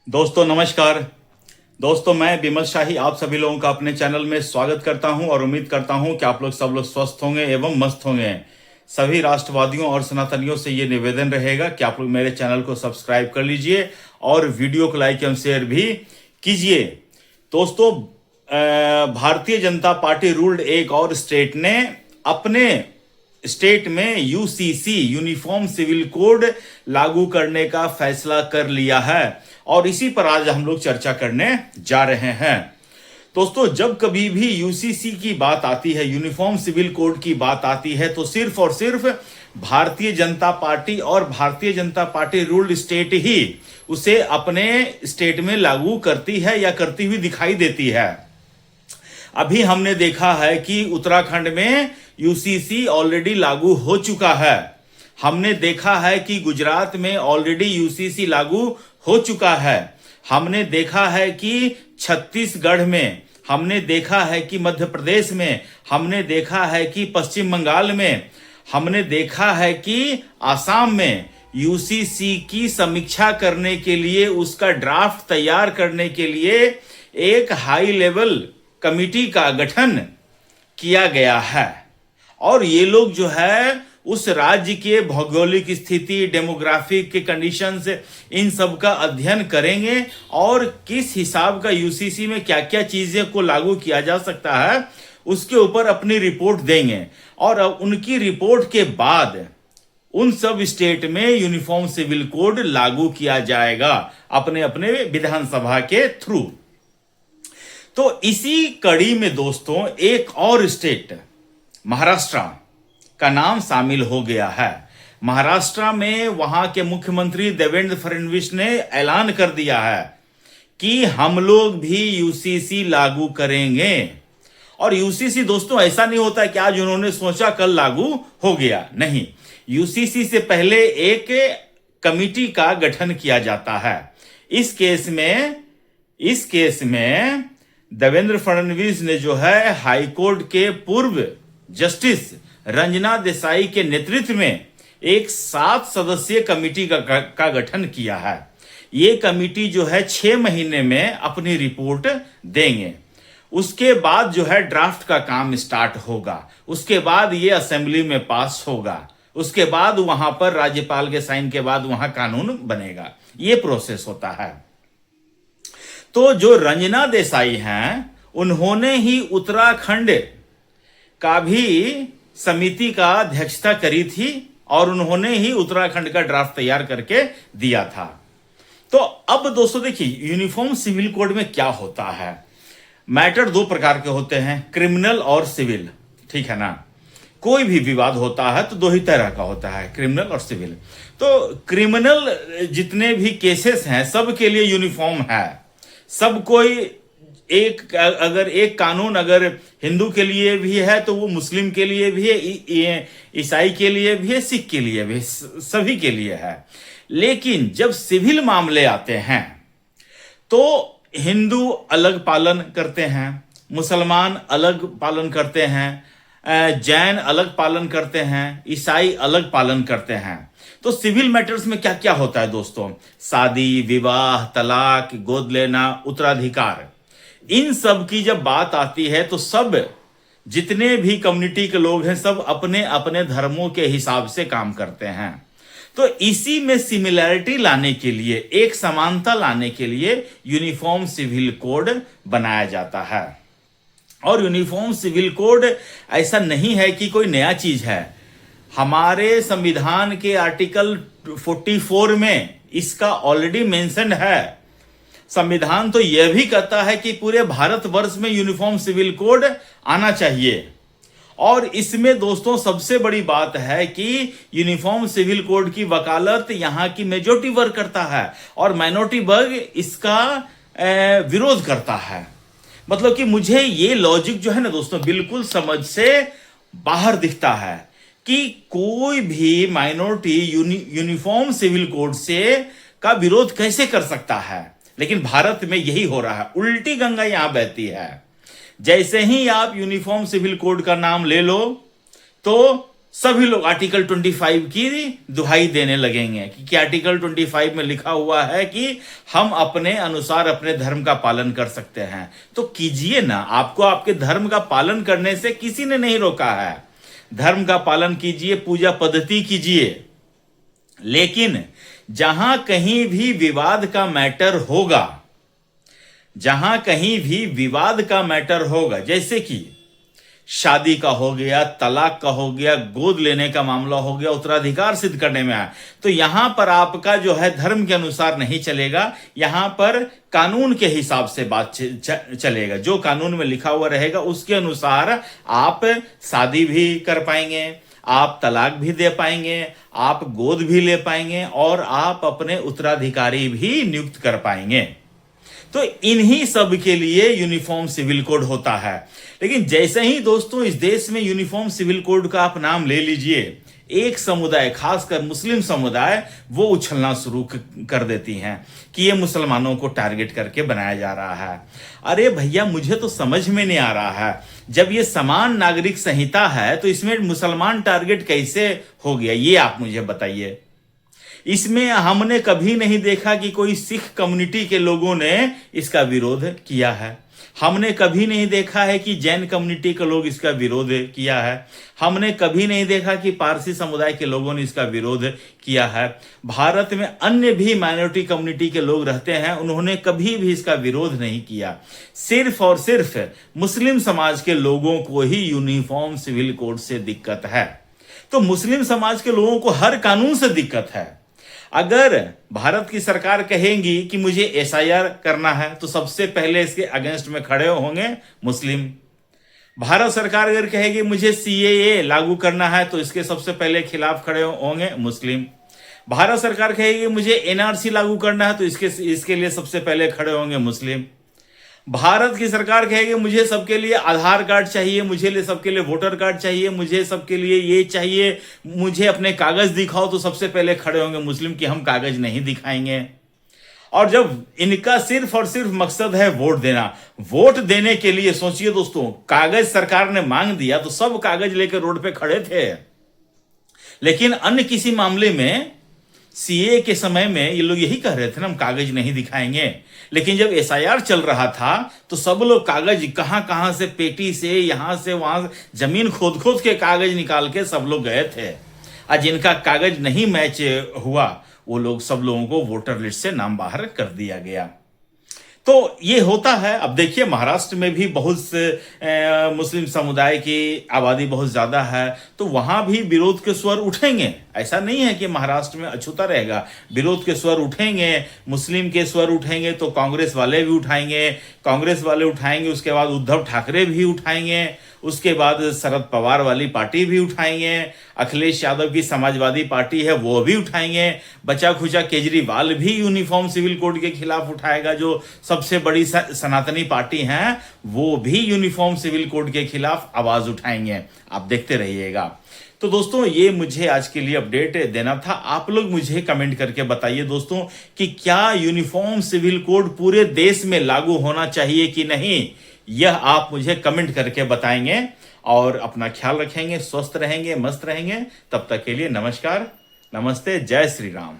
दोस्तों नमस्कार। दोस्तों मैं विमल शाही आप सभी लोगों का अपने चैनल में स्वागत करता हूं और उम्मीद करता हूं कि आप लोग सब लोग स्वस्थ होंगे एवं मस्त होंगे। सभी राष्ट्रवादियों और सनातनियों से ये निवेदन रहेगा कि आप लोग मेरे चैनल को सब्सक्राइब कर लीजिए और वीडियो को लाइक एवं शेयर भी कीजिए। दोस्तों भारतीय जनता पार्टी रूल्ड एक और स्टेट ने अपने स्टेट में यूसीसी यूनिफॉर्म सिविल कोड लागू करने का फैसला कर लिया है और इसी पर आज हम लोग चर्चा करने जा रहे हैं। दोस्तों जब कभी भी यूसीसी की बात आती है, यूनिफॉर्म सिविल कोड की बात आती है, तो सिर्फ और सिर्फ भारतीय जनता पार्टी और Bharatiya Janata party ruled state ही उसे अपने स्टेट में लागू करती है या करती हुई दिखाई देती है। अभी हमने देखा है कि उत्तराखंड में यूसीसी ऑलरेडी लागू हो चुका है। हमने देखा है कि गुजरात में ऑलरेडी यूसीसी लागू हो चुका है। हमने देखा है कि छत्तीसगढ़ में, हमने देखा है कि मध्य प्रदेश में, हमने देखा है कि पश्चिम बंगाल में, हमने देखा है कि आसाम में यूसीसी की समीक्षा करने के लिए, उसका ड्राफ्ट तैयार करने के लिए एक हाई लेवल कमिटी का गठन किया गया है। और ये लोग जो है उस राज्य के भौगोलिक स्थिति, डेमोग्राफिक के कंडीशंस, इन सब का अध्ययन करेंगे और किस हिसाब का यूसीसी में क्या क्या चीजें को लागू किया जा सकता है उसके ऊपर अपनी रिपोर्ट देंगे। और उनकी रिपोर्ट के बाद उन सब स्टेट में यूनिफॉर्म सिविल कोड लागू किया जाएगा अपने अपने विधानसभा के थ्रू। तो इसी कड़ी में दोस्तों एक और स्टेट महाराष्ट्र का नाम शामिल हो गया है। महाराष्ट्र में वहां के मुख्यमंत्री देवेंद्र फडणवीस ने ऐलान कर दिया है कि हम लोग भी यूसीसी लागू करेंगे। और यूसीसी दोस्तों ऐसा नहीं होता कि आज उन्होंने सोचा कल लागू हो गया, नहीं। यूसीसी से पहले एक कमिटी का गठन किया जाता है। इस केस में देवेंद्र फडणवीस ने जो है हाईकोर्ट के पूर्व जस्टिस रंजना देसाई के नेतृत्व में एक 7 सदस्यीय कमिटी का गठन किया है। ये कमिटी जो है 6 महीने में अपनी रिपोर्ट देंगे। उसके बाद जो है ड्राफ्ट का काम स्टार्ट होगा। उसके बाद ये असेंबली में पास होगा। उसके बाद वहां पर राज्यपाल के साइन के बाद वहां कानून बनेगा। ये प्रोसेस होता है। तो जो रंजना देसाई हैं उन्होंने ही उत्तराखंड का भी समिति का अध्यक्षता करी थी और उन्होंने ही उत्तराखंड का ड्राफ्ट तैयार करके दिया था। तो अब दोस्तों देखिए यूनिफॉर्म सिविल कोड में क्या होता है। मैटर 2 प्रकार के होते हैं, क्रिमिनल और सिविल, ठीक है ना। कोई भी विवाद होता है तो 2 ही तरह का होता है, क्रिमिनल और सिविल। तो क्रिमिनल जितने भी केसेस हैं सब के लिए यूनिफॉर्म है। सब कोई अगर एक कानून अगर हिंदू के लिए भी है तो वो मुस्लिम के लिए भी है, ईसाई के लिए भी है, सिख के लिए भी, सभी के लिए है। लेकिन जब सिविल मामले आते हैं तो हिंदू अलग पालन करते हैं, मुसलमान अलग पालन करते हैं, जैन अलग पालन करते हैं, ईसाई अलग पालन करते हैं। तो सिविल मैटर्स में क्या क्या होता है दोस्तों? शादी, विवाह, तलाक, गोद लेना, उत्तराधिकार, इन सब की जब बात आती है तो सब जितने भी कम्युनिटी के लोग हैं सब अपने अपने धर्मों के हिसाब से काम करते हैं। तो इसी में सिमिलैरिटी लाने के लिए, एक समानता लाने के लिए यूनिफॉर्म सिविल कोड बनाया जाता है। और यूनिफॉर्म सिविल कोड ऐसा नहीं है कि कोई नया चीज है। हमारे संविधान के आर्टिकल 44 में इसका ऑलरेडी मेंशन है। संविधान तो यह भी कहता है कि पूरे भारतवर्ष में यूनिफॉर्म सिविल कोड आना चाहिए। और इसमें दोस्तों सबसे बड़ी बात है कि यूनिफॉर्म सिविल कोड की वकालत यहां की मेजॉरिटी वर्ग करता है और माइनॉरिटी वर्ग इसका विरोध करता है। मतलब कि मुझे ये लॉजिक जो है ना दोस्तों बिल्कुल समझ से बाहर दिखता है कि कोई भी माइनॉरिटी यूनिफॉर्म सिविल कोड से का विरोध कैसे कर सकता है। लेकिन भारत में यही हो रहा है, उल्टी गंगा यहां बहती है। जैसे ही आप यूनिफॉर्म सिविल कोड का नाम ले लो तो सभी लोग आर्टिकल 25 की दुहाई देने लगेंगे कि आर्टिकल 25 में लिखा हुआ है कि हम अपने अनुसार अपने धर्म का पालन कर सकते हैं। तो कीजिए ना, आपको आपके धर्म का पालन करने से किसी ने नहीं रोका है। धर्म का पालन कीजिए, पूजा पद्धति कीजिए, लेकिन जहां कहीं भी विवाद का मैटर होगा, जहां कहीं भी विवाद का मैटर होगा, जैसे कि शादी का हो गया, तलाक का हो गया, गोद लेने का मामला हो गया, उत्तराधिकार सिद्ध करने में आया, तो यहां पर आपका जो है धर्म के अनुसार नहीं चलेगा। यहां पर कानून के हिसाब से बात चलेगा। जो कानून में लिखा हुआ रहेगा उसके अनुसार आप शादी भी कर पाएंगे, आप तलाक भी दे पाएंगे, आप गोद भी ले पाएंगे और आप अपने उत्तराधिकारी भी नियुक्त कर पाएंगे। तो इन्हीं सब के लिए यूनिफॉर्म सिविल कोड होता है। लेकिन जैसे ही दोस्तों इस देश में यूनिफॉर्म सिविल कोड का आप नाम ले लीजिए, एक समुदाय, खासकर मुस्लिम समुदाय, वो उछलना शुरू कर देती हैं कि ये मुसलमानों को टारगेट करके बनाया जा रहा है। अरे भैया, मुझे तो समझ में नहीं आ रहा है, जब ये समान नागरिक संहिता है तो इसमें मुसलमान टारगेट कैसे हो गया, ये आप मुझे बताइए। इसमें हमने कभी नहीं देखा कि कोई सिख कम्युनिटी के लोगों ने इसका विरोध किया है। हमने कभी नहीं देखा है कि जैन कम्युनिटी के लोग इसका विरोध किया है। हमने कभी नहीं देखा कि पारसी समुदाय के लोगों ने इसका विरोध किया है। भारत में अन्य भी माइनॉरिटी कम्युनिटी के लोग रहते हैं, उन्होंने कभी भी इसका विरोध नहीं किया। सिर्फ और सिर्फ मुस्लिम समाज के लोगों को ही यूनिफॉर्म सिविल कोड से दिक्कत है। तो मुस्लिम समाज के लोगों को हर कानून से दिक्कत है। अगर भारत की सरकार कहेंगी कि मुझे एसआईआर करना है, तो सबसे पहले इसके अगेंस्ट में खड़े होंगे मुस्लिम। भारत सरकार अगर कहेगी मुझे सीएए लागू करना है, तो इसके सबसे पहले खिलाफ खड़े होंगे मुस्लिम। भारत सरकार कहेगी मुझे एनआरसी लागू करना है, तो इसके लिए सबसे पहले खड़े होंगे मुस्लिम। भारत की सरकार कहेगी मुझे सबके लिए आधार कार्ड चाहिए, मुझे सबके लिए वोटर कार्ड चाहिए, मुझे सबके लिए ये चाहिए, मुझे अपने कागज दिखाओ, तो सबसे पहले खड़े होंगे मुस्लिम कि हम कागज नहीं दिखाएंगे। और जब इनका सिर्फ और सिर्फ मकसद है वोट देना, वोट देने के लिए सोचिए दोस्तों, कागज सरकार ने मांग दिया तो सब कागज लेकर रोड पे खड़े थे। लेकिन अन्य किसी मामले में, सीए के समय में ये लोग यही कह रहे थे ना, हम कागज नहीं दिखाएंगे। लेकिन जब एसआईआर चल रहा था तो सब लोग कागज कहां कहां से, पेटी से, यहां से वहां, जमीन खोद खोद के कागज निकाल के सब लोग गए थे। और जिनका कागज नहीं मैच हुआ, वो लोग, सब लोगों को वोटर लिस्ट से नाम बाहर कर दिया गया। तो ये होता है। अब देखिए, महाराष्ट्र में भी बहुत से मुस्लिम समुदाय की आबादी बहुत ज्यादा है, तो वहां भी विरोध के स्वर उठेंगे। ऐसा नहीं है कि महाराष्ट्र में अछूता रहेगा, विरोध के स्वर उठेंगे। मुस्लिम के स्वर उठेंगे तो कांग्रेस वाले भी उठाएंगे, कांग्रेस वाले उठाएंगे, उसके बाद उद्धव ठाकरे भी उठाएंगे, उसके बाद शरद पवार वाली पार्टी भी उठाएंगे, अखिलेश यादव की समाजवादी पार्टी है वो भी उठाएंगे, बचा खुचा केजरीवाल भी यूनिफॉर्म सिविल कोड के खिलाफ उठाएगा, जो सबसे बड़ी सनातनी पार्टी है वो भी यूनिफॉर्म सिविल कोड के खिलाफ आवाज उठाएंगे। आप देखते रहिएगा। तो दोस्तों, ये मुझे आज के लिए अपडेट देना था। आप लोग मुझे कमेंट करके बताइए दोस्तों कि क्या यूनिफॉर्म सिविल कोड पूरे देश में लागू होना चाहिए कि नहीं, यह आप मुझे कमेंट करके बताएंगे। और अपना ख्याल रखेंगे, स्वस्थ रहेंगे, मस्त रहेंगे। तब तक के लिए नमस्कार, नमस्ते, जय श्री राम।